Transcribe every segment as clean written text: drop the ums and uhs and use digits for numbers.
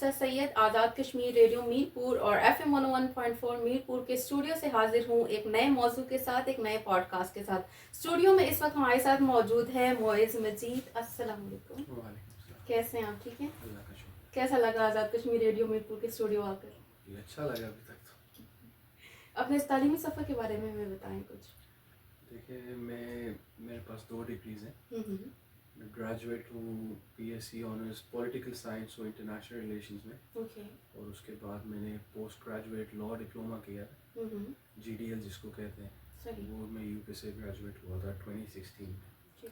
حفصہ سید Azad Kashmir radio Mirpur اور FM 101.4 Mirpur کے studio سے حاضر ہوں ایک نئے موضوع کے ساتھ، ایک نئے پوڈ کاسٹ کے ساتھ۔ اسٹوڈیو میں اس وقت ہمارے ساتھ موجود ہے معز مجید۔ السلام علیکم۔ وعلیکم السلام۔ کیسے ہیں آپ؟ ٹھیک ہیں؟ اللہ کا شکر۔ کیسا لگا آزاد کشمیر ریڈیو میرپور کے اسٹوڈیو آ کر؟ یہ اچھا لگا ابھی تک تو۔ اپنے اس تعلیمی سفر کے بارے میں ہمیں بتائیں کچھ۔ دیکھیں میرے پاس 2 ڈگریز ہیں۔ میں گریجویٹ ہوں PSc آنرس پولیٹیکل سائنس اور انٹرنیشنل ریلیشنز میں، اور اس کے بعد میں نے پوسٹ گریجویٹ لا ڈپلوما کیا GDL جس کو کہتے ہیں، وہ میں UK سے گریجویٹ ہوا تھا 2016 میں۔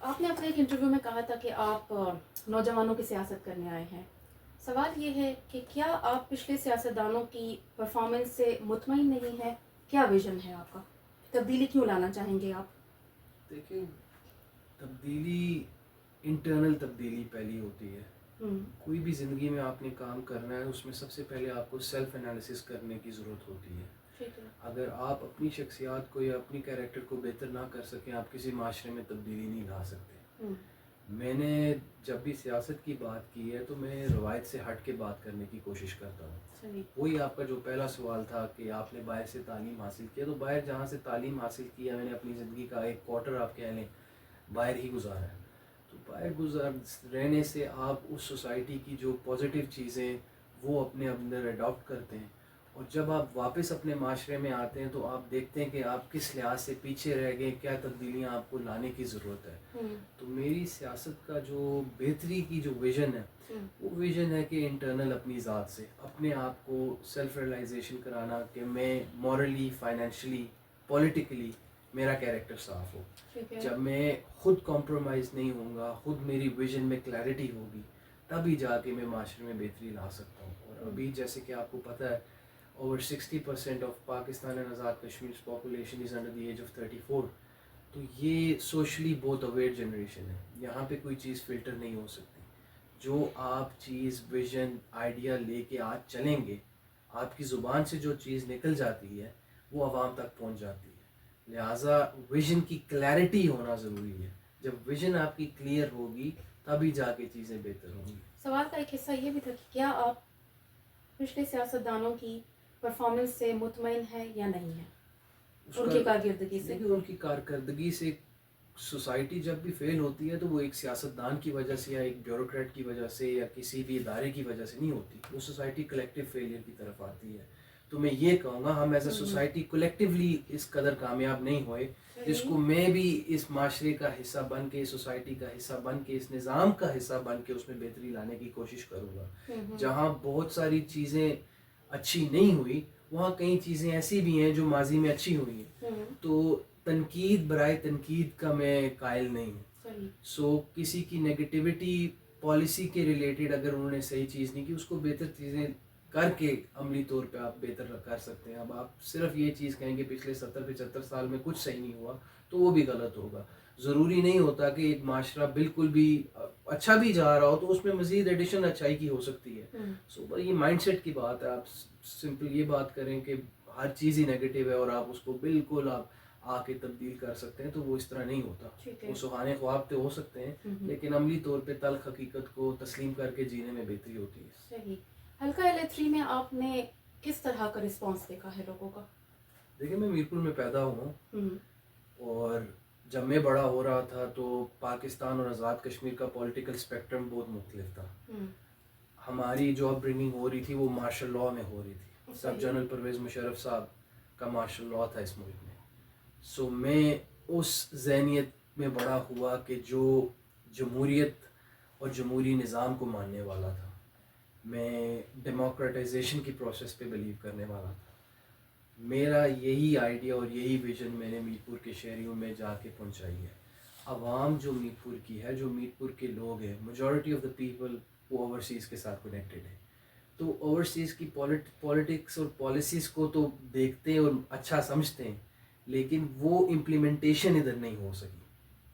آپ نے اپنے ایک انٹرویو میں کہا تھا کہ آپ نوجوانوں کی سیاست کرنے آئے ہیں۔ سوال یہ ہے کہ کیا آپ پچھلے سیاستدانوں کی پرفارمنس سے مطمئن نہیں ہیں؟ کیا ویژن ہے آپ کا؟ تبدیلی کیوں لانا چاہیں گے آپ؟ دیکھیں، تبدیلی انٹرنل تبدیلی پہلی ہوتی ہے۔ کوئی بھی زندگی میں آپ نے کام کرنا ہے، اس میں سب سے پہلے آپ کو سیلف انالیسس کرنے کی ضرورت ہوتی ہے۔ اگر آپ اپنی شخصیات کو یا اپنی کیریکٹر کو بہتر نہ کر سکیں، آپ کسی معاشرے میں تبدیلی نہیں لا سکتے۔ میں نے جب بھی سیاست کی بات کی ہے تو میں روایت سے ہٹ کے بات کرنے کی کوشش کرتا ہوں۔ وہی آپ کا جو پہلا سوال تھا کہ آپ نے باہر سے تعلیم حاصل کیا، تو باہر جہاں سے تعلیم حاصل کیا، میں نے اپنی زندگی کا ایک کوارٹر آپ کہہ لیں باہر ہی گزارا ہے۔ تو باہر رہنے سے آپ اس سوسائٹی کی جو پازیٹیو چیزیں وہ اپنے اندر اڈاپٹ کرتے ہیں، اور جب آپ واپس اپنے معاشرے میں آتے ہیں تو آپ دیکھتے ہیں کہ آپ کس لحاظ سے پیچھے رہ گئے، کیا تبدیلیاں آپ کو لانے کی ضرورت ہے۔ تو میری سیاست کا جو بہتری کی جو ویژن ہے، وہ ویژن ہے کہ انٹرنل اپنی ذات سے اپنے آپ کو سیلف ریئلائزیشن کرانا کہ میں مورلی، فائنینشلی، پولیٹیکلی میرا کیریکٹر صاف ہو۔ جب میں خود کمپرومائز نہیں ہوں گا، خود میری ویژن میں کلیئرٹی ہوگی، تبھی جا کے میں معاشرے میں بہتری لا سکتا ہوں۔ اور ابھی جیسے کہ آپ کو پتہ ہے، over 60% of Pakistan and Azad Kashmir's population is under the age of 34۔ تو یہ سوشلی بہت اویئر جنریشن ہے، یہاں پہ کوئی چیز فلٹر نہیں ہو سکتی۔ جو آپ چیز ویژن آئیڈیا لے کے آج چلیں گے، آپ کی زبان سے جو چیز نکل جاتی ہے وہ عوام تک پہنچ جاتی ہے۔ لہٰذا ویژن کی کلیئرٹی ہونا ضروری ہے۔ جب ویژن آپ کی کلیئر ہوگی تبھی جا کے چیزیں بہتر ہوں گی۔ سوال کا ایک حصہ یہ بھی تھا کہ کیا آپ پچھلے سیاستدانوں کی پرفارمنس سے مطمئن ہے یا نہیں ہے، ان کی کارکردگی سے؟ ان کی کارکردگی سے سوسائٹی جب بھی فیل ہوتی ہے تو وہ ایک سیاستدان کی وجہ سے یا ایک بیوروکریٹ کی وجہ سے یا کسی بھی ادارے کی وجہ سے نہیں ہوتی، وہ سوسائٹی کلیکٹیو فیلئر کی طرف آتی ہے۔ تو میں یہ کہوں گا ہم ایز اے سوسائٹی کلیکٹیولی اس قدر کامیاب نہیں ہوئے جس کو میں بھی اس معاشرے کا حصہ بن کے، سوسائٹی کا حصہ بن کے، اس نظام کا حصہ بن کے اس میں بہتری لانے کی کوشش کروں گا۔ جہاں بہت ساری چیزیں اچھی نہیں ہوئی، وہاں کئی چیزیں ایسی بھی ہیں جو ماضی میں اچھی ہوئی ہیں۔ تو تنقید برائے تنقید کا میں قائل نہیں ہوں۔ سو کسی کی نگیٹیوٹی پالیسی کے ریلیٹڈ اگر انہوں نے صحیح چیز نہیں کی، اس کو بہتر چیزیں کر کے عملی طور پہ آپ بہتر کر سکتے ہیں۔ اب آپ صرف یہ چیز کہیں گے پچھلے 70-75 سال میں کچھ صحیح نہیں ہوا تو وہ بھی غلط ہوگا۔ ضروری نہیں ہوتا کہ ایک معاشرہ بالکل بھی اچھا بھی جا رہا ہو تو اس میں مزید ایڈیشن اچھائی کی ہو سکتی ہے۔ سو یہ مائنڈ سیٹ کی بات ہے۔ آپ سمپل یہ بات کریں کہ ہر چیز ہی نیگیٹو ہے اور آپ اس کو بالکل آپ آ کے تبدیل کر سکتے ہیں، تو وہ اس طرح نہیں ہوتا۔ وہ سہانے خواب تو ہو سکتے ہیں لیکن عملی طور پہ تلخ حقیقت کو تسلیم کر کے جینے میں بہتری ہوتی ہے۔ صحیح۔ حلقہ LA3 میں آپ نے کس طرح کا رسپانس دیکھا ہے لوگوں کا؟ دیکھیں، میں میرپور میں پیدا ہوں اور جب میں بڑا ہو رہا تھا تو پاکستان اور آزاد کشمیر کا پولیٹیکل اسپیکٹرم بہت مختلف تھا۔ ہماری جو اپ برنگنگ ہو رہی تھی وہ مارشل لاء میں ہو رہی تھی۔ سب جنرل پرویز مشرف صاحب کا مارشل لاء تھا اس ملک میں۔ سو میں اس ذہنیت میں بڑا ہوا کہ جو جمہوریت اور جمہوری نظام کو ماننے والا تھا، میں ڈیموکریٹائزیشن کی پروسیس پہ بلیو کرنے والا تھا۔ میرا یہی آئیڈیا اور یہی ویژن میں نے میرپور کے شہریوں میں جا کے پہنچائی ہے۔ عوام جو میرپور کی ہے، جو میرپور کے لوگ ہیں، میجورٹی آف دا پیپل وہ اوورسیز کے ساتھ کنیکٹڈ ہے۔ تو اوورسیز کی پولیٹکس اور پالیسیز کو تو دیکھتے اور اچھا سمجھتے ہیں، لیکن وہ امپلیمنٹیشن ادھر نہیں ہو سکی۔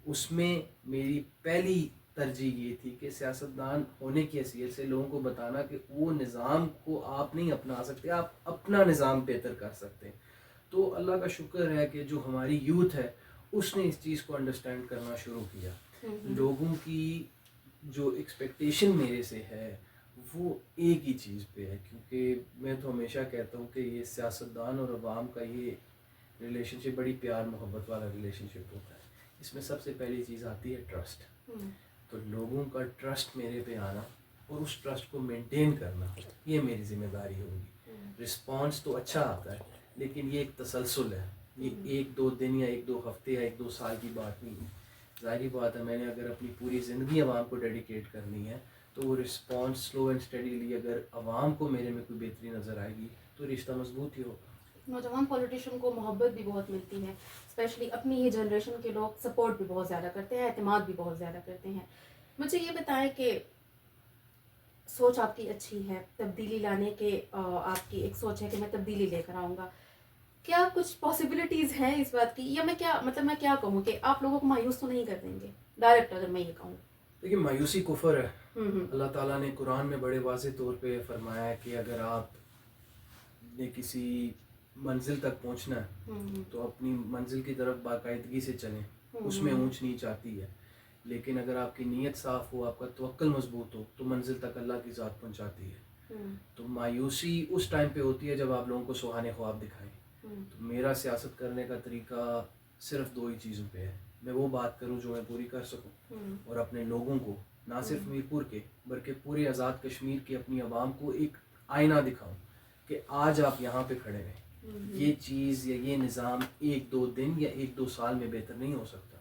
اس میں میری پہلی ترجیح یہ تھی کہ سیاستدان ہونے کی حیثیت سے لوگوں کو بتانا کہ وہ نظام کو آپ نہیں اپنا سکتے، آپ اپنا نظام بہتر کر سکتے ہیں۔ تو اللہ کا شکر ہے کہ جو ہماری یوتھ ہے اس نے اس چیز کو انڈرسٹینڈ کرنا شروع کیا۔ لوگوں کی جو ایکسپیکٹیشن میرے سے ہے وہ ایک ہی چیز پہ ہے، کیونکہ میں تو ہمیشہ کہتا ہوں کہ یہ سیاستدان اور عوام کا یہ ریلیشن شپ بڑی پیار محبت والا ریلیشن شپ ہوتا ہے. اس میں سب سے پہلی چیز آتی ہے ٹرسٹ. تو لوگوں کا ٹرسٹ میرے پہ آنا اور اس ٹرسٹ کو مینٹین کرنا، یہ میری ذمہ داری ہوگی. رسپانس تو اچھا آتا ہے لیکن یہ ایک تسلسل ہے، یہ ایک دو دن یا ایک دو ہفتے یا ایک دو سال کی بات نہیں ہے. ظاہری بات ہے، میں نے اگر اپنی پوری زندگی عوام کو ڈیڈیکیٹ کرنی ہے تو وہ رسپانس سلو اینڈ اسٹڈیلی اگر عوام کو میرے میں کوئی بہتری نظر آئے گی تو رشتہ مضبوط ہی ہوگا. نوجوان پولیٹیشین کو محبت بھی بہت ملتی ہے، اسپیشلی اپنی ہی جنریشن کے لوگ سپورٹ بھی بہت زیادہ کرتے ہیں، اعتماد بھی بہت زیادہ کرتے ہیں. مجھے یہ بتائیں کہ سوچ آپ کی اچھی ہے، تبدیلی لانے کے آپ کی ایک سوچ ہے کہ میں تبدیلی لے کر آؤں گا. کیا کچھ پاسبلٹیز ہیں اس بات کی، یا میں کیا کہوں کہ آپ لوگوں کو مایوس تو نہیں کر دیں گے ڈائریکٹ اگر میں یہ کہوں؟ دیکھیے، مایوسی کفر ہے. اللہ تعالیٰ نے قرآن میں بڑے واضح طور پہ فرمایا ہے کہ اگر آپ نے کسی منزل تک پہنچنا ہے تو اپنی منزل کی طرف باقاعدگی سے چلیں. اس میں اونچ نیچ آتی ہے لیکن اگر آپ کی نیت صاف ہو، آپ کا توکل مضبوط ہو تو منزل تک اللہ کی ذات پہنچاتی ہے. تو مایوسی اس ٹائم پہ ہوتی ہے جب آپ لوگوں کو سہانے خواب دکھائیں. تو میرا سیاست کرنے کا طریقہ صرف دو ہی چیزوں پہ ہے. میں وہ بات کروں جو میں پوری کر سکوں اور اپنے لوگوں کو، نہ صرف میرپور کے بلکہ پورے آزاد کشمیر کے اپنی عوام کو ایک آئینہ دکھاؤں کہ آج آپ یہاں پہ کھڑے ہیں. یہ چیز یا یہ نظام ایک دو دن یا ایک دو سال میں بہتر نہیں ہو سکتا.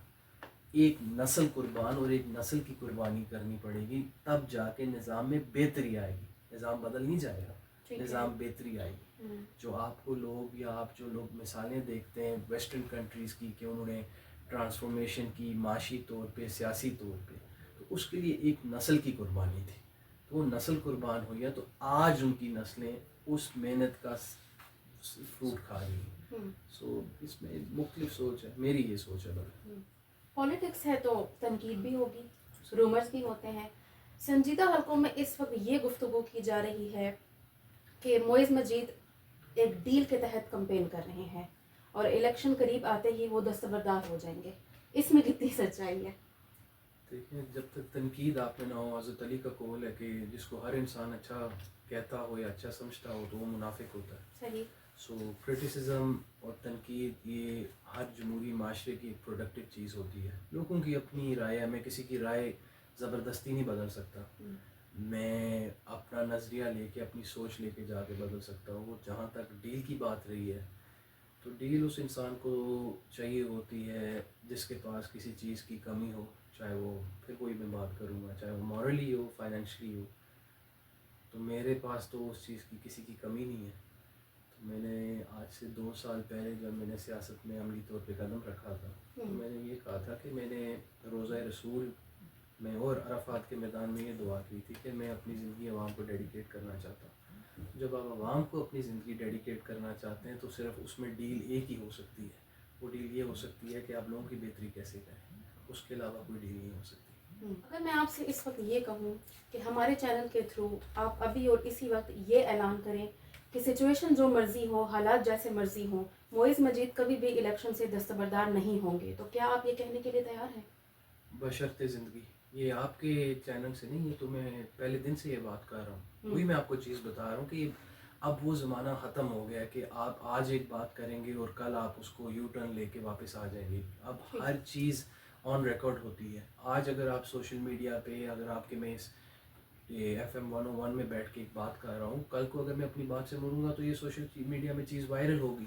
ایک نسل قربان اور ایک نسل کی قربانی کرنی پڑے گی، تب جا کے نظام میں بہتری آئے گی. نظام بدل نہیں جائے گا، نظام بہتری آئے گی. جو آپ کو لوگ یا آپ جو لوگ مثالیں دیکھتے ہیں ویسٹرن کنٹریز کی کہ انہوں نے ٹرانسفارمیشن کی معاشی طور پہ، سیاسی طور پہ، تو اس کے لیے ایک نسل کی قربانی تھی. تو وہ نسل قربان ہوئی ہے تو آج ان کی نسلیں اس محنت کا فروٹ کھا رہی ہیں. سو اس میں مختلف سوچ ہے، میری یہ سوچ ہے. پولیٹکس ہے تو تنقید بھی ہوگی، رومرز بھی ہوتے ہیں. سنجیدہ حلقوں میں اس وقت یہ گفتگو کی جا رہی ہے کہ معز مجید ایک ڈیل کے تحت کمپین کر رہے ہیں اور الیکشن قریب آتے ہی وہ دستبردار ہو جائیں گے. اس میں کتنی سچائی ہے؟ دیکھیں، جب تک تنقید آپ نے نہ ہو، حضرت علی کا قول ہے کہ جس کو ہر انسان اچھا کہتا ہو یا اچھا سمجھتا ہو تو وہ منافق ہوتا ہے. صحیح. سو کرٹیسزم اور تنقید یہ ہر جمہوری معاشرے کی ایک پروڈکٹیو چیز ہوتی ہے. لوگوں کی اپنی رائے ہے، میں کسی کی رائے زبردستی نہیں بدل سکتا. میں اپنا نظریہ لے کے، اپنی سوچ لے کے جا کے بدل سکتا ہوں. وہ جہاں تک ڈیل کی بات رہی ہے تو ڈیل اس انسان کو چاہیے ہوتی ہے جس کے پاس کسی چیز کی کمی ہو، چاہے وہ پھر کوئی میں بات کروں گا چاہے وہ مورلی ہو، فائنینشلی ہو. تو میرے پاس تو اس چیز کی کسی کی کمی نہیں ہے. تو میں نے آج سے 2 سال پہلے جب میں نے سیاست میں عملی طور پہ قدم رکھا تھا تو میں نے یہ کہا تھا کہ میں نے روزہ رسول میں اور عرفات کے میدان میں یہ دعا کی تھی کہ میں اپنی زندگی عوام کو ڈیڈیکیٹ کرنا چاہتا ہوں. جب آپ عوام کو اپنی زندگی ڈیڈیکیٹ کرنا چاہتے ہیں تو صرف اس میں ڈیل ایک ہی ہو سکتی ہے. وہ ڈیل یہ ہو سکتی ہے کہ آپ لوگوں کی بہتری کیسے کریں، اس کے علاوہ کوئی ڈیل نہیں ہو سکتی. اگر میں آپ سے اس وقت یہ کہوں کہ ہمارے چینل کے تھرو آپ ابھی اور اسی وقت یہ اعلان کریں کہ سچویشن جو مرضی ہو، حالات جیسے مرضی ہوں، معز مجید کبھی بھی الیکشن سے دستبردار نہیں ہوں گے، تو کیا آپ یہ کہنے کے لیے تیار ہیں؟ بشرط زندگی. یہ آپ کے چینل سے نہیں، یہ تو میں پہلے دن سے یہ بات کر رہا ہوں. وہی میں آپ کو چیز بتا رہا ہوں کہ اب وہ زمانہ ختم ہو گیا کہ آپ آج ایک بات کریں گے اور کل آپ اس کو یو ٹرن لے کے واپس آ جائیں گے. اب ہر چیز آن ریکارڈ ہوتی ہے. آج اگر آپ سوشل میڈیا پہ، اگر آپ کے میں اس FM 101 میں بیٹھ کے ایک بات کر رہا ہوں، کل کو اگر میں اپنی بات سے مڑوں گا تو یہ سوشل میڈیا میں چیز وائرل ہوگی.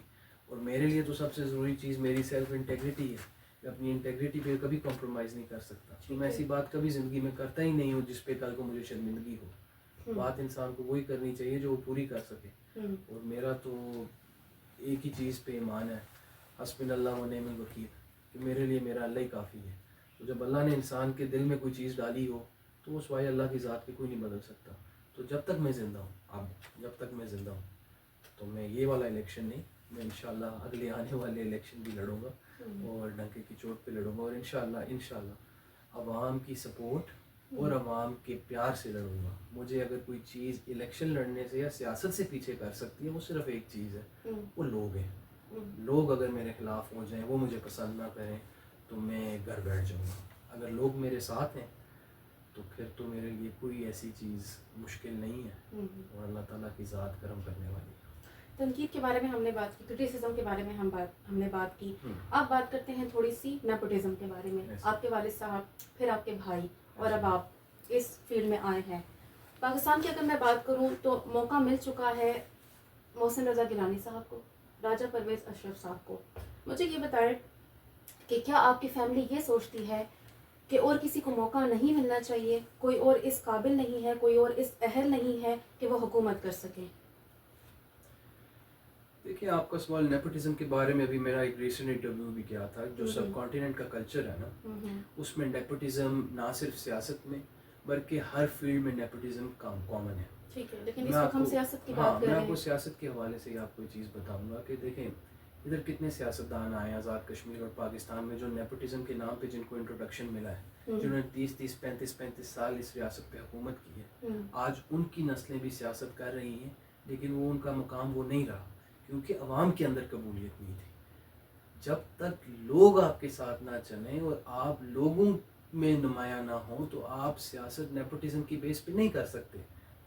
اور میرے لیے تو سب سے ضروری چیز میری سیلف انٹیگریٹی ہے. میں اپنی انٹیگریٹی پہ کبھی کمپرومائز نہیں کر سکتا. تو میں ایسی بات کبھی زندگی میں کرتا ہی نہیں ہوں جس پہ کل کو مجھے شرمندگی ہو. بات انسان کو وہی کرنی چاہیے جو وہ پوری کر سکے. اور میرا تو ایک ہی چیز پہ ایمان ہے، حسبنا اللہ و نعم الوکیل، کہ میرے لیے میرا اللہ ہی کافی ہے. تو جب اللہ نے انسان کے دل میں کوئی چیز ڈالی ہو تو اس وائے اللہ کی ذات کے کوئی نہیں بدل سکتا. تو جب تک میں زندہ ہوں، جب تک میں زندہ ہوں تو میں یہ والا الیکشن نہیں، میں انشاءاللہ اگلے آنے والے الیکشن بھی لڑوں گا اور ڈنکے کی چوٹ پہ لڑوں گا. اور انشاءاللہ عوام کی سپورٹ اور عوام کے پیار سے لڑوں گا. مجھے اگر کوئی چیز الیکشن لڑنے سے یا سیاست سے پیچھے کر سکتی ہے وہ صرف ایک چیز ہے، وہ لوگ ہیں. لوگ اگر میرے خلاف ہو جائیں، وہ مجھے پسند نہ کریں تو میں گھر بیٹھ جاؤں گا. اگر لوگ میرے ساتھ ہیں تو پھر تو میرے لیے کوئی ایسی چیز مشکل نہیں ہے، اور اللہ تعالیٰ کی ذات کرم کرنے والی ہے۔ تنقید کے بارے میں ہم نے بات کی، کرٹیسزم کے بارے میں ہم نے بات کی، آپ بات کرتے ہیں تھوڑی سی نیپوٹزم کے بارے میں۔ آپ کے والد صاحب، پھر آپ کے بھائی، اور اب آپ اس فیلڈ میں آئے ہیں۔ پاکستان کی اگر میں بات کروں تو موقع مل چکا ہے محسن رضا گیلانی صاحب کو، راجہ پرویز اشرف صاحب کو۔ مجھے یہ بتائیں کہ کیا آپ کی فیملی یہ سوچتی ہے کہ اور کسی کو موقع نہیں ملنا چاہیے، کوئی اور اس قابل نہیں ہے، کوئی اور اس اہل نہیں ہے کہ وہ حکومت کر سکے؟ دیکھیں، آپ کا سوال نیپوٹزم کے بارے میں ابھی میرا ایک ریسنٹ انٹرویو بھی کیا تھا۔ جو سب کانٹیننٹ کا کلچر ہے نا، اس میں نیپوٹزم نہ صرف سیاست میں بلکہ ہر فیلڈ میں نیپوٹزم کامن ہے۔ ٹھیک ہے، لیکن اس وقت ہم سیاست کی بات کر رہے ہیں۔ میں آپ کو سیاست کے حوالے سے آپ کو یہ چیز بتاؤں گا کہ دیکھیں، ادھر کتنے سیاستدان آئے آزاد کشمیر اور پاکستان میں جو نیپوٹزم کے نام پہ جن کو انٹروڈکشن ملا ہے، جنہوں نے 35 سال اس ریاست پہ حکومت کی ہے، آج ان کی نسلیں بھی سیاست کر رہی ہیں، لیکن وہ ان کا مقام وہ نہیں رہا، کیونکہ عوام کے اندر قبولیت نہیں تھی۔ جب تک لوگ آپ کے ساتھ نہ چلیں اور آپ لوگوں میں نمایاں نہ ہوں تو آپ سیاست نیپوٹزم کی بیس پہ نہیں کر سکتے۔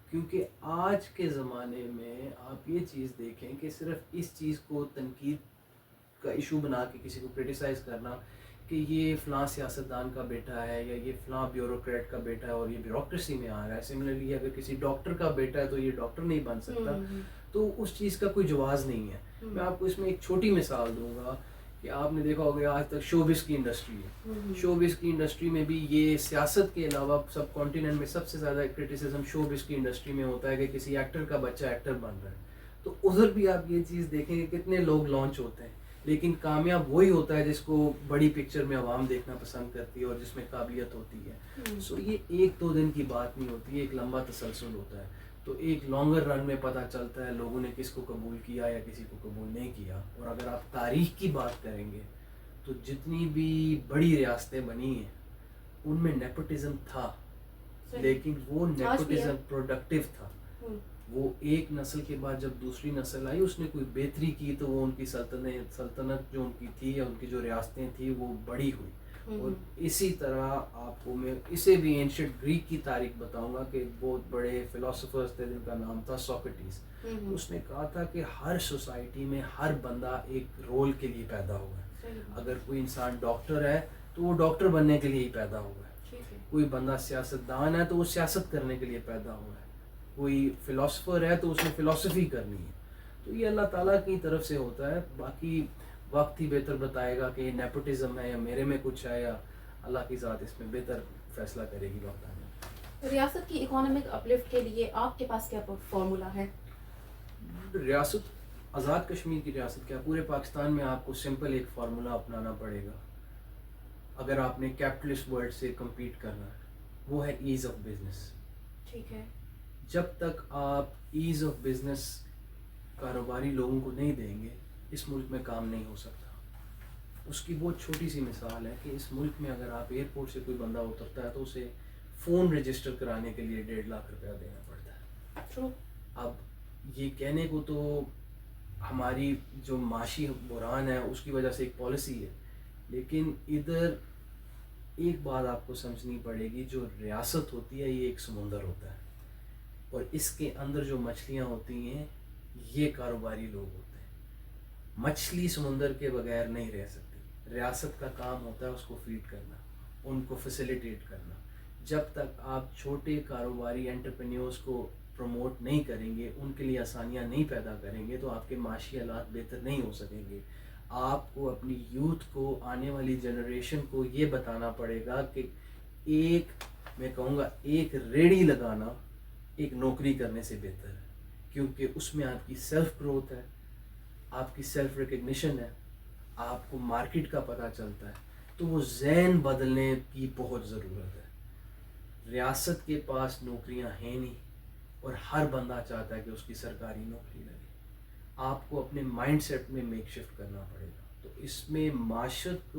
کیونکہ آج کے زمانے میں آپ یہ چیز دیکھیں کہ صرف اس چیز کو تنقید کا ایشو بنا کے کسی کو کرٹیسائز کرنا کہ یہ فلاں سیاستدان کا بیٹا ہے یا یہ فلاں بیوروکریٹ کا بیٹا ہے اور یہ بیوروکریسی میں آ رہا ہے، سملرلی اگر کسی ڈاکٹر کا بیٹا ہے تو یہ ڈاکٹر نہیں بن سکتا، تو اس چیز کا کوئی جواز نہیں ہے۔ میں آپ کو اس میں ایک چھوٹی مثال دوں گا کہ آپ نے دیکھا ہوگا آج تک شوبز کی انڈسٹری ہے، شوبز کی انڈسٹری میں بھی یہ سیاست کے علاوہ سب کانٹیننٹ میں سب سے زیادہ کرٹیسزم شوبز کی انڈسٹری میں ہوتا ہے کہ کسی ایکٹر کا بچہ ایکٹر بن رہا ہے۔ تو ادھر بھی آپ یہ چیز دیکھیں کہ کتنے لوگ لانچ ہوتے ہیں، لیکن کامیاب وہی ہوتا ہے جس کو بڑی پکچر میں عوام دیکھنا پسند کرتی ہے اور جس میں قابلیت ہوتی ہے۔ سو یہ ایک دو دن کی بات نہیں ہوتی ہے، ایک لمبا تسلسل ہوتا ہے۔ تو ایک لانگر رن میں پتہ چلتا ہے لوگوں نے کس کو قبول کیا یا کسی کو قبول نہیں کیا۔ اور اگر آپ تاریخ کی بات کریں گے تو جتنی بھی بڑی ریاستیں بنی ہیں ان میں نیپوٹزم تھا، لیکن وہ نیپوٹزم پروڈکٹیو تھا۔ وہ ایک نسل کے بعد جب دوسری نسل آئی اس نے کوئی بہتری کی تو وہ ان کی سلطنت جو ان کی تھی یا ان کی جو ریاستیں تھیں وہ بڑی ہوئی۔ اور اسی طرح آپ کو میں اسے بھی اینشنٹ گریک کی تاریخ بتاؤں گا کہ بہت بڑے فلاسفرز تھے جن کا نام تھا سوکریٹس۔ اس نے کہا تھا کہ ہر سوسائٹی میں ہر بندہ ایک رول کے لیے پیدا ہوا ہے۔ اگر کوئی انسان ڈاکٹر ہے تو وہ ڈاکٹر بننے کے لیے ہی پیدا ہوا ہے، کوئی بندہ سیاستدان ہے تو وہ سیاست کرنے کے لیے پیدا ہوا ہے، کوئی فلاسفر ہے تو اس نے فلاسفی کرنی ہے۔ تو یہ اللہ تعالیٰ کی طرف سے ہوتا ہے، باقی وقت ہی بہتر بتائے گا کہ یہ نیپوٹزم ہے یا میرے میں کچھ ہے، یا اللہ کی ذات اس میں بہتر فیصلہ کرے گی وقت آنے۔ ریاست کی اکانومک اپلفٹ کے لیے آپ کے پاس کیا فارمولا ہے؟ ریاست آزاد کشمیر کی ریاست کیا پورے پاکستان میں آپ کو سمپل ایک فارمولا اپنانا پڑے گا اگر آپ نے کیپٹلسٹ ورلڈ سے کمپیٹ کرنا ہے، وہ ہے ایز آف بزنس۔ ٹھیک ہے، جب تک آپ ایز آف بزنس کاروباری لوگوں کو نہیں دیں گے اس ملک میں کام نہیں ہو سکتا۔ اس کی بہت چھوٹی سی مثال ہے کہ اس ملک میں اگر آپ ایئرپورٹ سے کوئی بندہ اترتا ہے تو اسے فون رجسٹر کرانے کے لیے 1.5 لاکھ روپیہ دینا پڑتا ہے۔ اب یہ کہنے کو تو ہماری جو معاشی بحران ہے اس کی وجہ سے ایک پالیسی ہے، لیکن ادھر ایک بات آپ کو سمجھنی پڑے گی، جو ریاست ہوتی ہے یہ ایک سمندر ہوتا ہے اور اس کے اندر جو مچھلیاں ہوتی ہیں یہ کاروباری لوگ ہوتے ہیں۔ مچھلی سمندر کے بغیر نہیں رہ سکتی، ریاست کا کام ہوتا ہے اس کو فیڈ کرنا، ان کو فیسیلیٹیٹ کرنا۔ جب تک آپ چھوٹے کاروباری انٹرپرینیورز کو پروموٹ نہیں کریں گے، ان کے لیے آسانیاں نہیں پیدا کریں گے تو آپ کے معاشی حالات بہتر نہیں ہو سکیں گے۔ آپ کو اپنی یوتھ کو، آنے والی جنریشن کو یہ بتانا پڑے گا کہ میں کہوں گا ایک ریڑھی لگانا ایک نوکری کرنے سے بہتر ہے، کیونکہ اس میں آپ کی سیلف گروتھ ہے، آپ کی سیلف ریکگنیشن ہے، آپ کو مارکیٹ کا پتہ چلتا ہے۔ تو وہ ذہن بدلنے کی بہت ضرورت ہے۔ ریاست کے پاس نوکریاں ہیں نہیں اور ہر بندہ چاہتا ہے کہ اس کی سرکاری نوکری لگے۔ آپ کو اپنے مائنڈ سیٹ میں میک شفٹ کرنا پڑے گا۔ تو اس میں معاشرت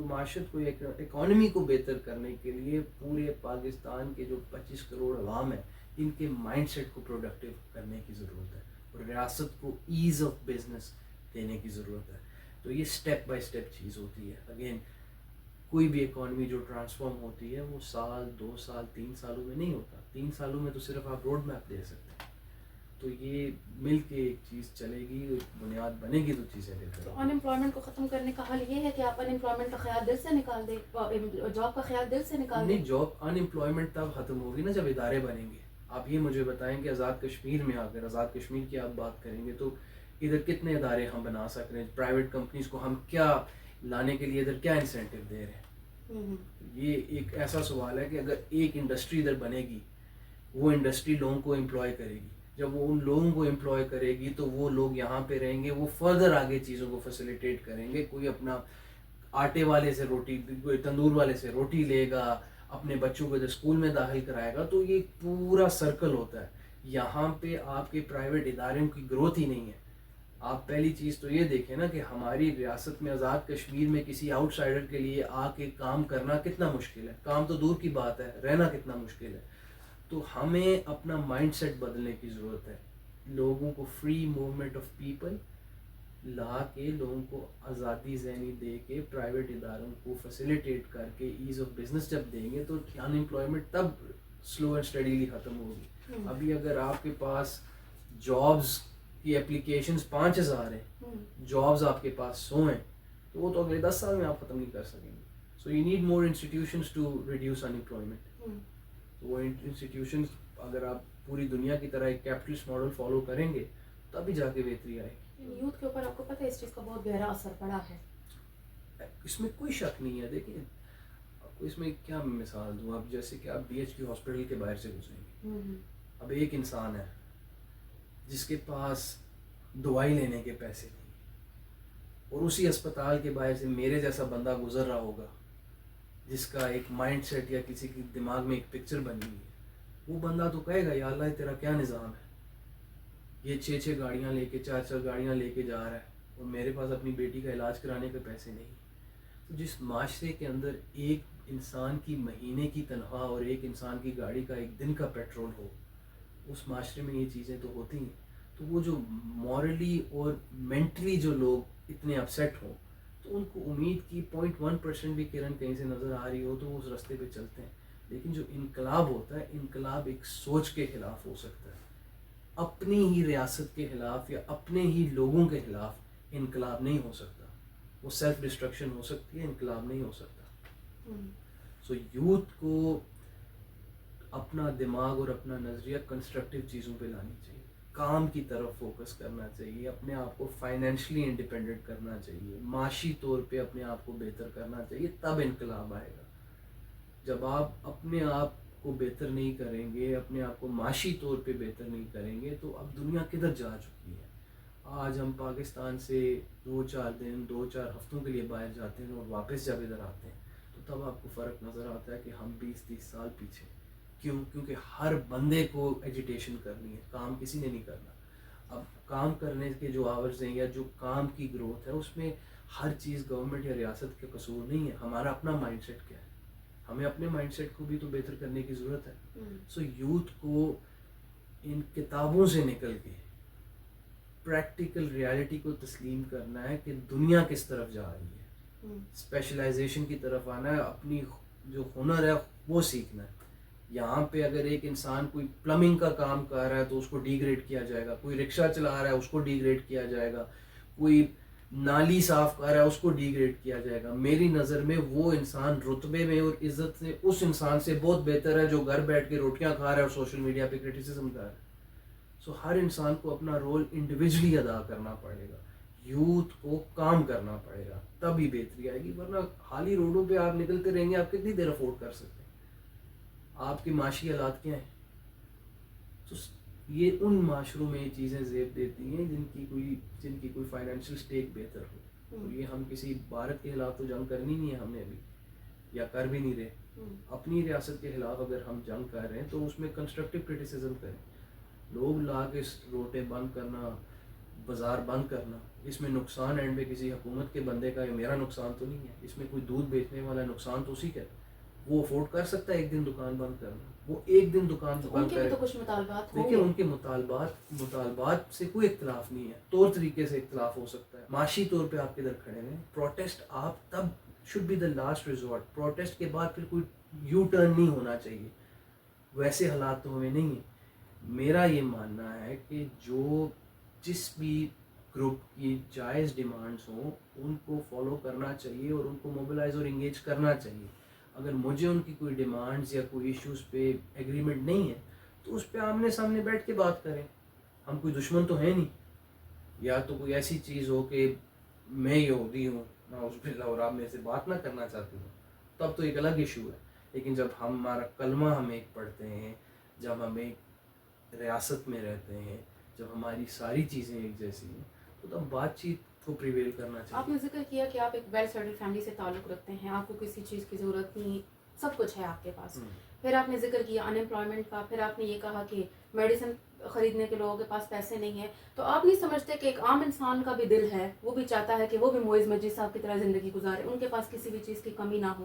کو اکانومی کو بہتر کرنے کے لیے پورے پاکستان کے جو 25 کروڑ عوام ہیں ان کے مائنڈ سیٹ کو پروڈکٹیو کرنے کی ضرورت ہے اور ریاست کو ایز آف بزنس دینے کی ضرورت ہے۔ تو یہ سٹیپ بائی سٹیپ چیز ہوتی ہے۔ اگین کوئی بھی اکانومی جو ٹرانسفارم ہوتی ہے وہ سال 2 سال 3 سالوں میں نہیں ہوتا. 3 سالوں میں تو صرف آپ روڈ میپ دے سکتے ہیں. تو یہ مل کے ایک چیز چلے گی, بنیاد بنے گی تو چیزیں بہتر. تو ان امپلائمنٹ کو ختم کرنے کا حل یہ ہے کہ آپ ان امپلائمنٹ کا خیال دل سے نکال دیں, جاب کا خیال دل سے نکال دیں. نہیں, جاب ان امپلائمنٹ تب ختم ہوگی نا جب ادارے بنیں گے. آپ یہ مجھے بتائیں کہ آزاد کشمیر میں اگر آزاد کشمیر کی آپ بات کریں گے تو ادھر کتنے ادارے ہم بنا سک رہے ہیں, پرائیویٹ کمپنیز کو ہم کیا لانے کے لیے ادھر کیا انسینٹیو دے رہے ہیں. یہ ایک ایسا سوال ہے کہ اگر ایک انڈسٹری ادھر بنے گی, وہ انڈسٹری لوگوں کو امپلوائے کرے گی. جب وہ ان لوگوں کو امپلوائے کرے گی تو وہ لوگ یہاں پہ رہیں گے, وہ فردر آگے چیزوں کو فیسیلیٹیٹ کریں گے. کوئی اپنا آٹے والے سے روٹی, کوئی تندور والے سے روٹی لے گا, اپنے بچوں کو ادھر اسکول میں داخل کرائے گا. تو یہ پورا سرکل ہوتا ہے. یہاں پہ آپ کے پرائیویٹ اداروں کی گروتھ ہی نہیں ہے. آپ پہلی چیز تو یہ دیکھیں نا کہ ہماری ریاست میں آزاد کشمیر میں کسی آؤٹ سائڈر کے لیے آ کے کام کرنا کتنا مشکل ہے. کام تو دور کی بات ہے, رہنا کتنا مشکل ہے. تو ہمیں اپنا مائنڈ سیٹ بدلنے کی ضرورت ہے. لوگوں کو فری موومنٹ آف پیپل لا کے, لوگوں کو آزادی ذہنی دے کے, پرائیویٹ اداروں کو فیسیلیٹیٹ کر کے ایز آف بزنس جب دیں گے تو ان امپلائمنٹ تب سلو اینڈ اسٹڈیلی ختم ہوگی. ابھی اگر آپ کے پاس جابز کی اپلیکیشنز 5000 ہیں, جابز آپ کے پاس 100 ہیں, تو وہ تو اگلے 10 سال میں آپ ختم نہیں کر سکیں گے. So you need more institutions to reduce unemployment. وہ انسٹیٹیوشنز اگر آپ پوری دنیا کی طرح ایک کیپٹلسٹ ماڈل فالو کریں گے تبھی جا کے بہتری آئے گی. یوتھ کے اوپر آپ کو پتہ ہے اس چیز کا بہت گہرا اثر پڑا ہے. اس میں کوئی شک نہیں ہے. دیکھیں آپ کو اس میں کیا مثال دوں, آپ جیسے کہ آپ BHQ ہاسپٹل کے باہر سے گزریں گے, اب ایک انسان ہے جس کے پاس دوائی لینے کے پیسے نہیں, اور اسی اسپتال کے باہر سے میرے جیسا بندہ گزر رہا ہوگا جس کا ایک مائنڈ سیٹ یا کسی کے دماغ میں ایک پکچر بنی ہوئی ہے. وہ بندہ تو کہے گا یا اللہ تیرا کیا نظام ہے, یہ 6 گاڑیاں لے کے 4 گاڑیاں لے کے جا رہا ہے اور میرے پاس اپنی بیٹی کا علاج کرانے کے پیسے نہیں. تو جس معاشرے کے اندر ایک انسان کی مہینے کی تنخواہ اور ایک انسان کی گاڑی کا ایک دن کا پیٹرول ہو, اس معاشرے میں یہ چیزیں تو ہوتی ہیں. تو وہ جو مورلی اور مینٹلی جو لوگ اتنے اپسیٹ ہوں, تو ان کو امید کی 0.1% بھی کرن کہیں سے نظر آ رہی ہو تو وہ اس راستے پہ چلتے ہیں. لیکن جو انقلاب ہوتا ہے, انقلاب ایک سوچ کے خلاف ہو سکتا ہے, اپنی ہی ریاست کے خلاف یا اپنے ہی لوگوں کے خلاف انقلاب نہیں ہو سکتا. وہ سیلف ڈسٹرکشن ہو سکتی ہے, انقلاب نہیں ہو سکتا. سو یوتھ کو اپنا دماغ اور اپنا نظریہ کنسٹرکٹیو چیزوں پہ لانی چاہیے, کام کی طرف فوکس کرنا چاہیے, اپنے آپ کو فائنینشلی انڈیپینڈنٹ کرنا چاہیے, معاشی طور پہ اپنے آپ کو بہتر کرنا چاہیے, تب انقلاب آئے گا. جب آپ اپنے آپ کو بہتر نہیں کریں گے, اپنے آپ کو معاشی طور پہ بہتر نہیں کریں گے, تو اب دنیا کدھر جا چکی ہے. آج ہم پاکستان سے 2-4 دن 2-4 ہفتوں کے لیے باہر جاتے ہیں اور واپس جب ادھر آتے ہیں تو تب آپ کو فرق نظر آتا ہے کہ ہم 20-30 سال پیچھے. کیوں؟ کیونکہ ہر بندے کو ایجیٹیشن کرنی ہے, کام کسی نے نہیں کرنا. اب کام کرنے کے جو آورز ہیں یا جو کام کی گروتھ ہے اس میں ہر چیز گورنمنٹ یا ریاست کے قصور نہیں ہے. ہمارا اپنا مائنڈ سیٹ کیا ہے, ہمیں اپنے مائنڈ سیٹ کو بھی تو بہتر کرنے کی ضرورت ہے. سو یوتھ کو ان کتابوں سے نکل کے پریکٹیکل ریالٹی کو تسلیم کرنا ہے کہ دنیا کس طرف جا رہی ہے, اسپیشلائزیشن کی طرف آنا ہے, اپنی جو ہنر ہے وہ سیکھنا ہے. یہاں پہ اگر ایک انسان کوئی پلمبنگ کا کام کر رہا ہے تو اس کو ڈی گریڈ کیا جائے گا, کوئی رکشہ چلا رہا ہے اس کو ڈی گریڈ کیا جائے گا, کوئی نالی صاف کر رہا ہے اس کو ڈی گریڈ کیا جائے گا. میری نظر میں وہ انسان رتبے میں اور عزت سے اس انسان سے بہت بہتر ہے جو گھر بیٹھ کے روٹیاں کھا رہا ہے اور سوشل میڈیا پہ کرٹیسزم کر رہا ہے. سو ہر انسان کو اپنا رول انڈیویجلی ادا کرنا پڑے گا, یوتھ کو کام کرنا پڑے گا, تبھی بہتری آئے گی. ورنہ خالی روڈوں پہ آپ نکلتے رہیں گے, آپ کتنی دیر افورڈ کر سکتے ہیں, آپ کے معاشی حالات کیا ہیں. تو یہ ان معاشروں میں یہ چیزیں زیب دیتی ہیں جن کی کوئی فائنینشیل سٹیک بہتر ہو. تو یہ ہم کسی بھارت کے خلاف تو جنگ کرنی نہیں ہے ہم نے ابھی, یا کر بھی نہیں رہے. اپنی ریاست کے خلاف اگر ہم جنگ کر رہے ہیں تو اس میں کنسٹرکٹیو کرٹیسزم کریں. لوگ لا کے روڈیں بند کرنا, بازار بند کرنا, اس میں نقصان اینڈ پہ کسی حکومت کے بندے کا یا میرا نقصان تو نہیں ہے. اس میں کوئی دودھ بیچنے والا نقصان تو اسی کا ہے, وہ افورڈ کر سکتا ہے ایک دن دکان بند کرنا. وہ ایک دن دکان بند کرے. دیکھیں ان کے مطالبات سے کوئی اختلاف نہیں ہے, طور طریقے سے اختلاف ہو سکتا ہے. معاشی طور پہ آپ کدھر کھڑے ہیں, پروٹیسٹ آپ تب should be the last resort. Protest کے بعد پھر کوئی یو ٹرن نہیں ہونا چاہیے. ویسے حالات تو ہمیں نہیں ہیں. میرا یہ ماننا ہے کہ جس بھی گروپ کی جائز ڈیمانڈس ہوں ان کو فالو کرنا چاہیے اور ان کو موبلائز اور انگیج کرنا چاہیے. اگر مجھے ان کی کوئی ڈیمانڈز یا کوئی ایشوز پہ ایگریمنٹ نہیں ہے تو اس پہ آمنے سامنے بیٹھ کے بات کریں. ہم کوئی دشمن تو ہیں نہیں. یا تو کوئی ایسی چیز ہو کہ میں یہودی ہوں نعوذ باللہ اور آپ میرے سے بات نہ کرنا چاہتے ہو, تب تو ایک الگ ایشو ہے. لیکن جب ہمارا کلمہ ہم ایک پڑھتے ہیں, جب ہم ایک ریاست میں رہتے ہیں, جب ہماری ساری چیزیں ایک جیسی ہیں, تو تب بات چیت کو پریویل کرنا چاہیے. آپ نے ذکر کیا کہ آپ ایک ویل سیٹلڈ فیملی سے تعلق رکھتے ہیں, آپ کو کسی چیز کی ضرورت نہیں, سب کچھ ہے آپ کے پاس. پھر آپ نے ذکر کیا ان امپلائمنٹ کا, پھر آپ نے یہ کہا کہ میڈیسن خریدنے کے لوگوں کے پاس پیسے نہیں ہیں. تو آپ نہیں سمجھتے کہ ایک عام انسان کا بھی دل ہے, وہ بھی چاہتا ہے کہ وہ بھی معز مجید صاحب کی طرح زندگی گزارے, ان کے پاس کسی بھی چیز کی کمی نہ ہو.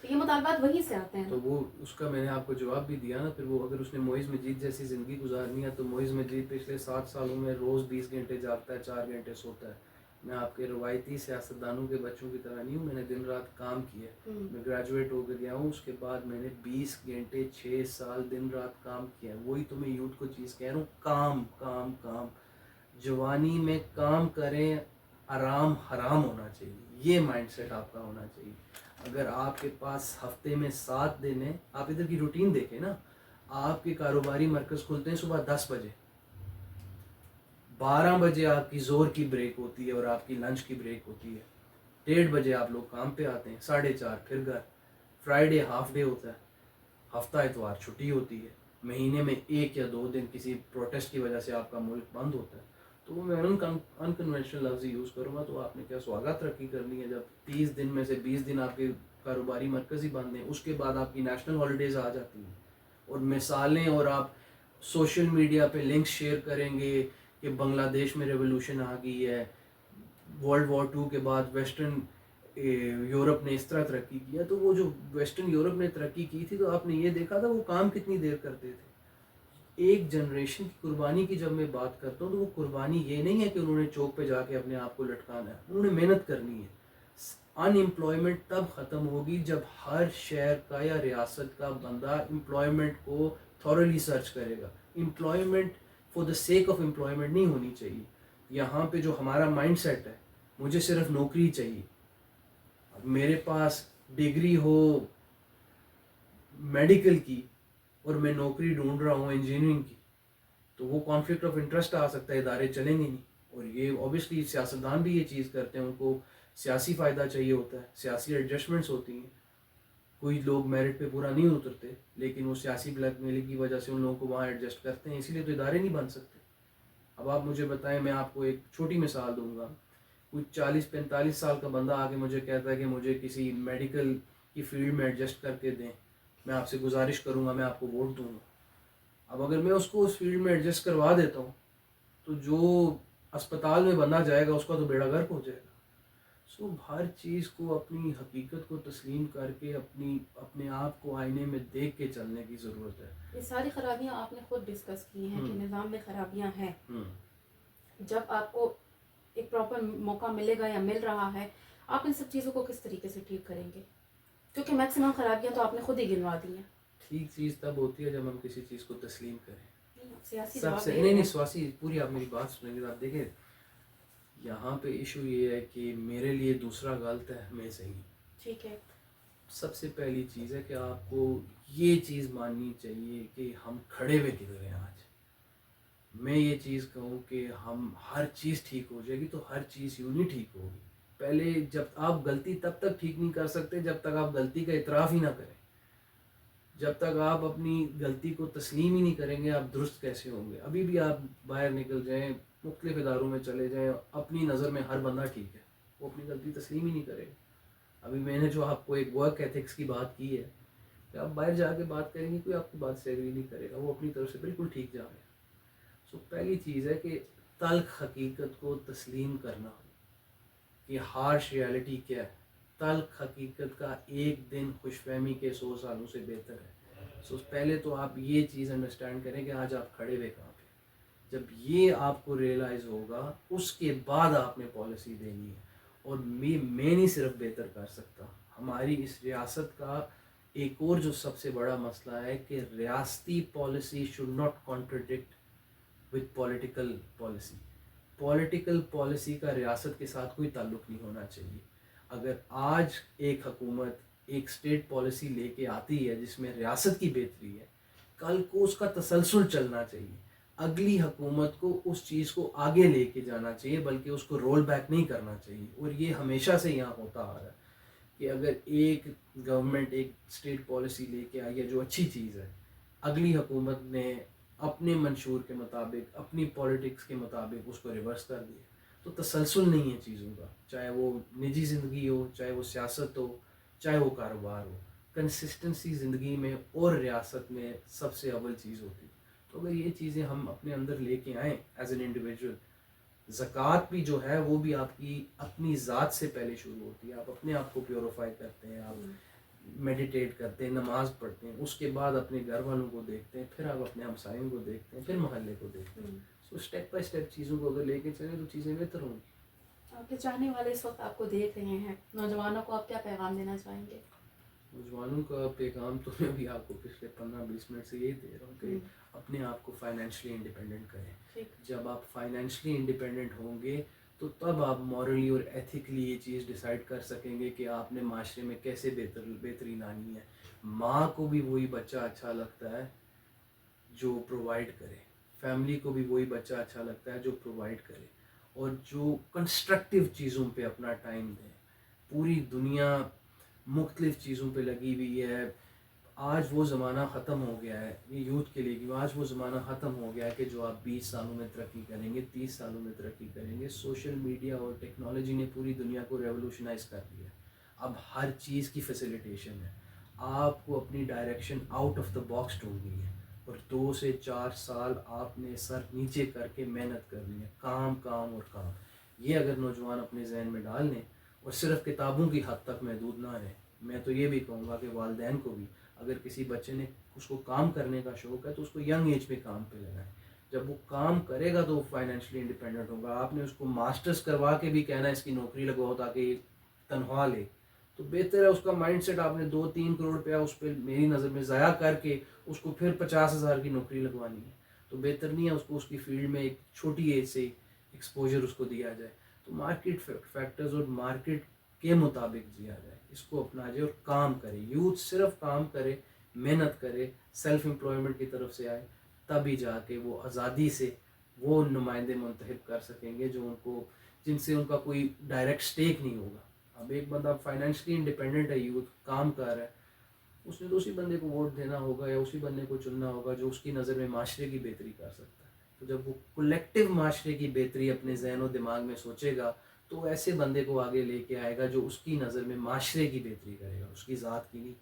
تو یہ مطالبات وہیں سے آتے ہیں. تو وہ اس کا میں نے آپ کو جواب بھی دیا نا. پھر وہ اگر اس نے معز مجید جیسی زندگی گزارنی ہے تو معز مجید پچھلے 7 سالوں میں روز 20 گھنٹے جاگتا ہے, 4 گھنٹے سوتا ہے. میں آپ کے روایتی سیاستدانوں کے بچوں کی طرح نہیں ہوں. میں نے دن رات کام کیا. میں گریجویٹ ہو کے گیا ہوں, اس کے بعد میں نے 20 گھنٹے 6 سال دن رات کام کیا. وہی تو میں یوتھ کو چیز کہہ رہا ہوں, کام کام کام. جوانی میں کام کریں, آرام حرام ہونا چاہیے. یہ مائنڈ سیٹ آپ کا ہونا چاہیے. اگر آپ کے پاس ہفتے میں 7 دن ہیں, آپ ادھر کی روٹین دیکھیں نا. آپ کے کاروباری مرکز کھلتے ہیں صبح 10 بجے, 12 بجے آپ کی زور کی بریک ہوتی ہے اور آپ کی لنچ کی بریک ہوتی ہے. 1:30 بجے آپ لوگ کام پہ آتے ہیں, 4:30 پھر گھر. فرائیڈے ہاف ڈے ہوتا ہے, ہفتہ اتوار چھٹی ہوتی ہے. مہینے میں 1 یا 2 دن کسی پروٹیسٹ کی وجہ سے آپ کا ملک بند ہوتا ہے. تو وہ میں انکنونشنل لفظ یوز کروں گا تو آپ نے کیا سواگا ترقی کرنی ہے جب 30 دن میں سے 20 دن آپ کے کاروباری مرکز ہی بند ہیں. اس کے بعد آپ کی نیشنل ہالیڈیز آ جاتی ہیں اور مثالیں, اور آپ سوشل میڈیا پہ لنکس شیئر کریں گے کہ بنگلہ دیش میں ریولوشن آ گئی ہے, ورلڈ وار 2 کے بعد ویسٹرن یورپ نے اس طرح ترقی کیا. تو وہ جو ویسٹرن یورپ نے ترقی کی تھی تو آپ نے یہ دیکھا تھا وہ کام کتنی دیر کرتے تھے. ایک جنریشن کی قربانی کی جب میں بات کرتا ہوں تو وہ قربانی یہ نہیں ہے کہ انہوں نے چوک پہ جا کے اپنے آپ کو لٹکانا ہے, انہوں نے محنت کرنی ہے. ان امپلائمنٹ تب ختم ہوگی جب ہر شہر کا یا ریاست کا بندہ امپلائمنٹ کو تھورلی سرچ کرے گا. Employment for the sake of employment نہیں ہونی چاہیے. یہاں پہ جو ہمارا مائنڈ سیٹ ہے, مجھے صرف نوکری چاہیے. اب میرے پاس ڈگری ہو میڈیکل کی اور میں نوکری ڈھونڈ رہا ہوں انجینئرنگ کی, تو وہ کانفلکٹ آف انٹرسٹ آ سکتا ہے, ادارے چلیں گے نہیں. اور یہ اوبیسلی سیاستدان بھی یہ چیز کرتے ہیں, ان کو سیاسی فائدہ چاہیے ہوتا ہے, سیاسی ایڈجسٹمنٹس ہوتی ہیں. کوئی لوگ میرٹ پہ پورا نہیں اترتے لیکن وہ سیاسی بلیک میل کی وجہ سے ان لوگوں کو وہاں ایڈجسٹ کرتے ہیں, اسی لیے تو ادارے نہیں بن سکتے. اب آپ مجھے بتائیں, میں آپ کو ایک چھوٹی مثال دوں گا. کوئی 40-45 سال کا بندہ آ کے مجھے کہتا ہے کہ مجھے کسی میڈیکل کی فیلڈ میں ایڈجسٹ کر کے دیں, میں آپ سے گزارش کروں گا, میں آپ کو ووٹ دوں گا. اب اگر میں اس کو اس فیلڈ میں ایڈجسٹ کروا دیتا ہوں تو جو اسپتال میں بندہ جائے گا اس کا تو بیڑا غرق ہو جائے گا. سو ہر چیز کو اپنی حقیقت کو تسلیم کر کے اپنے آپ کو آئینے میں دیکھ کے چلنے کی ضرورت ہے. یہ ساری خرابیاں آپ نے خود ڈسکس کی ہیں کہ نظام میں خرابیاں ہیں. جب آپ کو ایک پراپر موقع ملے گا یا مل رہا ہے, آپ ان سب چیزوں کو کس طریقے سے ٹھیک کریں گے؟ کیونکہ میکسیمم خرابیاں تو آپ نے خود ہی گنوا دی ہیں. ٹھیک چیز تب ہوتی ہے جب ہم کسی چیز کو تسلیم کریں. سیاسی سب سے نہیں سیاسی پوری آپ میری بات سنیں گے. آپ دیکھیں یہاں پہ ایشو یہ ہے کہ میرے لیے دوسرا غلط ہے, میں صحیح. ٹھیک ہے. سب سے پہلی چیز ہے کہ آپ کو یہ چیز ماننی چاہیے کہ ہم کھڑے ہوئے کدھر ہیں آج. میں یہ چیز کہوں کہ ہم ہر چیز ٹھیک ہو جائے گی تو ہر چیز یوں نہیں ٹھیک ہوگی. پہلے جب آپ غلطی تب تک ٹھیک نہیں کر سکتے جب تک آپ غلطی کا اعتراف ہی نہ کریں. جب تک آپ اپنی غلطی کو تسلیم ہی نہیں کریں گے آپ درست کیسے ہوں گے. ابھی بھی آپ باہر نکل جائیں, مختلف اداروں میں چلے جائیں, اپنی نظر میں ہر بندہ ٹھیک ہے, وہ اپنی غلطی تسلیم ہی نہیں کرے گا. ابھی میں نے جو آپ کو ایک ورک ایتھکس کی بات کی ہے کہ آپ باہر جا کے بات کریں گے, کوئی آپ کی بات سے ایگری نہیں کرے گا, وہ اپنی طرف سے بالکل ٹھیک جا رہے ہیں. سو پہلی چیز ہے کہ تلخ حقیقت کو تسلیم کرنا کہ ہارش ریالٹی کیا ہے. تلخ حقیقت کا ایک دن خوش فہمی کے 100 سالوں سے بہتر ہے. سو پہلے تو آپ یہ چیز انڈرسٹینڈ کریں کہ آج آپ کھڑے ہوئے کہاں پہ. جب یہ آپ کو ریئلائز ہوگا اس کے بعد آپ نے پالیسی دینی ہے. اور میں نہیں صرف بہتر کر سکتا. ہماری اس ریاست کا ایک اور جو سب سے بڑا مسئلہ ہے کہ ریاستی policy should not contradict with political policy. Political policy کا ریاست کے ساتھ کوئی تعلق نہیں ہونا چاہیے. اگر آج ایک حکومت ایک اسٹیٹ پالیسی لے کے آتی ہے جس میں ریاست کی بہتری ہے, کل کو اس کا تسلسل چلنا چاہیے. اگلی حکومت کو اس چیز کو آگے لے کے جانا چاہیے, بلکہ اس کو رول بیک نہیں کرنا چاہیے. اور یہ ہمیشہ سے یہاں ہوتا آ رہا ہے کہ اگر ایک گورنمنٹ ایک اسٹیٹ پالیسی لے کے آئی ہے جو اچھی چیز ہے, اگلی حکومت نے اپنے منشور کے مطابق اپنی پولیٹکس کے مطابق اس کو ریورس کر دیا, تو تسلسل نہیں ہے چیزوں کا, چاہے وہ نجی زندگی ہو, چاہے وہ سیاست ہو, چاہے وہ کاروبار ہو. کنسسٹنسی زندگی میں اور ریاست میں سب سے اول چیز ہوتی ہے. تو اگر یہ چیزیں ہم اپنے اندر لے کے آئیں ایز این انڈیویجول, زکوٰۃ بھی جو ہے وہ بھی آپ کی اپنی ذات سے پہلے شروع ہوتی ہے. آپ اپنے آپ کو پیوریفائی کرتے ہیں, آپ میڈیٹیٹ کرتے ہیں, نماز پڑھتے ہیں, اس کے بعد اپنے گھر والوں کو دیکھتے ہیں, پھر آپ اپنے ہمسایوں کو دیکھتے ہیں, پھر محلے کو دیکھتے ہیں. سو اسٹیپ بائی اسٹیپ چیزوں کو اگر لے کے چلیں تو چیزیں بہتر ہوں گی. آپ کے چاہنے والے اس وقت آپ کو دیکھ رہے ہیں, نوجوانوں کو آپ کیا پیغام دینا چاہیں گے؟ نوجوانوں کا پیغام تو میں بھی آپ کو پچھلے 15-20 منٹ سے یہی دے رہا ہوں کہ اپنے آپ کو فائنینشلی انڈیپینڈنٹ کریں. جب آپ فائنینشلی انڈیپینڈنٹ ہوں گے تو تب آپ مورلی اور ایتھیکلی یہ چیز ڈیسائیڈ کر سکیں گے کہ آپ نے معاشرے میں کیسے بہتری لانی ہے. ماں کو بھی وہی بچہ اچھا لگتا ہے جو پرووائڈ کرے, فیملی کو بھی وہی بچہ اچھا لگتا ہے جو پرووائڈ کرے, اور جو کنسٹرکٹیو چیزوں پہ اپنا ٹائم دیں. پوری دنیا مختلف چیزوں پہ لگی ہوئی ہے. آج وہ زمانہ ختم ہو گیا ہے, یہ یوتھ کے لیے, آج وہ زمانہ ختم ہو گیا ہے کہ جو آپ 20 سالوں میں ترقی کریں گے, 30 سالوں میں ترقی کریں گے. سوشل میڈیا اور ٹیکنالوجی نے پوری دنیا کو ریولوشنائز کر دیا. اب ہر چیز کی فیسیلیٹیشن ہے. آپ کو اپنی direction out of the box ڈھونڈنی ہے, اور 2 سے 4 سال آپ نے سر نیچے کر کے محنت کرنی ہے, کام کام اور کام. یہ اگر نوجوان اپنے ذہن میں ڈال لیں اور صرف کتابوں کی حد تک محدود نہ رہیں. میں تو یہ بھی کہوں گا کہ والدین کو بھی, اگر کسی بچے نے اس کو کام کرنے کا شوق ہے تو اس کو ینگ ایج پہ کام پہ لگائیں. جب وہ کام کرے گا تو وہ فائنینشلی انڈیپینڈنٹ ہوگا. آپ نے اس کو ماسٹرز کروا کے بھی کہنا ہے اس کی نوکری لگواؤ تاکہ یہ تنخواہ لے, تو بہتر ہے اس کا مائنڈ سیٹ آپ نے 2-3 کروڑ روپیہ اس پہ میری نظر میں ضائع کر کے اس کو پھر 50,000 کی نوکری لگوانی ہے. تو بہتر نہیں ہے اس کو اس کی فیلڈ میں ایک چھوٹی ایج سے ایکسپوجر اس کو دیا جائے. تو مارکیٹ فیکٹرز اور مارکیٹ کے مطابق جیا جائے, اس کو اپنا جائے اور کام کرے. یوتھ صرف کام کرے, محنت کرے, سیلف امپلائمنٹ کی طرف سے آئے, تبھی جا کے وہ آزادی سے وہ نمائندے منتخب کر سکیں گے جو ان کو, جن سے ان کا کوئی ڈائریکٹ سٹیک نہیں ہوگا. اب ایک بندہ فائنینشلی انڈیپینڈنٹ ہے, یوتھ کام کر رہا ہے, اس نے تو اسی بندے کو ووٹ دینا ہوگا یا اسی بندے کو چننا ہوگا جو اس کی نظر میں معاشرے کی بہتری کر سکتا ہے. تو جب وہ کلیکٹیو معاشرے کی بہتری اپنے ذہن و دماغ میں سوچے گا تو ایسے بندے کو آگے لے کے آئے گا جو اس کی نظر میں معاشرے کی بہتری کرے گا, اس کی ذات کی نہیں.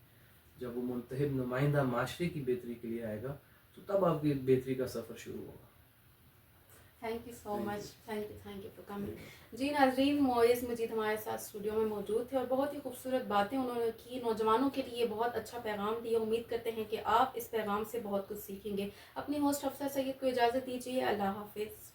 جب وہ منتخب نمائندہ معاشرے کی بہتری کے لیے آئے گا تو تب آپ کی بہتری کا سفر شروع ہوگا. Thank you so much, thank you for coming. جی ناظرین, معیز مجید ہمارے ساتھ اسٹوڈیو میں موجود تھے اور بہت ہی خوبصورت باتیں انہوں نے کی, نوجوانوں کے لیے بہت اچھا پیغام دیا. امید کرتے ہیں کہ آپ اس پیغام سے بہت کچھ سیکھیں گے. اپنی ہوسٹ حفصہ سید کو اجازت دیجیے. اللہ حافظ.